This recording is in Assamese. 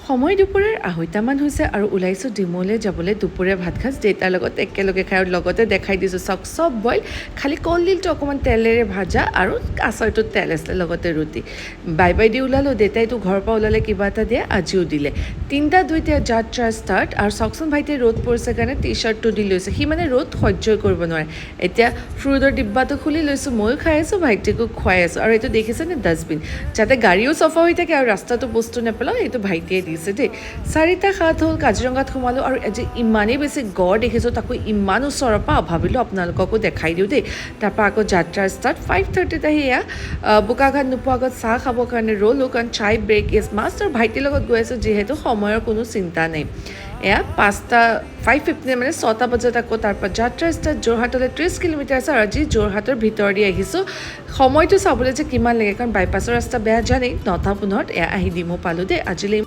সময় দুপৰীয়াৰ 2:30মান হৈছে আৰু ওলাইছোঁ ডিমৌলৈ যাবলৈ দুপৰীয়া ভাত সাজ দেউতাৰ লগত একেলগে খাই আৰু লগতে দেখাই দিছোঁ চাওক চব বইল খালি কলডিলটো অকণমান তেলেৰে ভাজা আৰু আচাৰটোত তেল আছিলে লগতে ৰুটি বাই বাই দি ওলালোঁ দেউতাইতো ঘৰৰ পৰা ওলালে কিবা এটা দিয়ে আজিও দিলে 3:02 যাত্ৰা ষ্টাৰ্ট আৰু চাওকচোন ভাইটিয়ে ৰ'দ পৰিছে কাৰণে টি শ্বাৰ্টটো দি লৈছে সি মানে ৰ'দ সহ্যই কৰিব নোৱাৰে এতিয়া ফ্ৰুটৰ ডিব্বাটো খুলি লৈছোঁ ময়ো খাই আছোঁ ভাইটিকো খুৱাই আছোঁ আৰু এইটো দেখিছেনে ডাষ্টবিন যাতে গাড়ীও চফা হৈ থাকে আৰু ৰাস্তাটো বস্তু নেপেলাওঁ এইটো ভাইটিয়ে দিছে দেই 4:07 হ'ল কাজিৰঙাত সোমালোঁ আৰু আজি ইমানেই বেছি গড় দেখিছোঁ তাকো ইমান ওচৰৰ পৰা ভাবিলোঁ আপোনালোককো দেখাই দিওঁ দেই তাৰপৰা আকৌ যাত্ৰা ষ্টাৰ্ট 5:30 আহি এয়া বোকাঘাট নোপোৱা আগত চাহ খাবৰ কাৰণে ৰ'লোঁ কাৰণ চাই ব্ৰেক ইজ মাষ্ট আৰু ভাইটিৰ লগত গৈ আছোঁ যিহেতু সময়ৰ কোনো চিন্তা নাই এয়া 5:15 মানে 6টা বজাত আকৌ তাৰপৰা যাত্ৰা ষ্টাৰ্ট যোৰহাটলৈ 30 কিলোমিটাৰ আছে আৰু আজি যোৰহাটৰ ভিতৰ দি আহিছোঁ সময়টো চাবলৈ যে কিমান লাগে কাৰণ বাইপাছৰ ৰাস্তা বেয়া জানেই 9:15 এয়া আহি ডিমৌ পালোঁ দেই আজিলৈ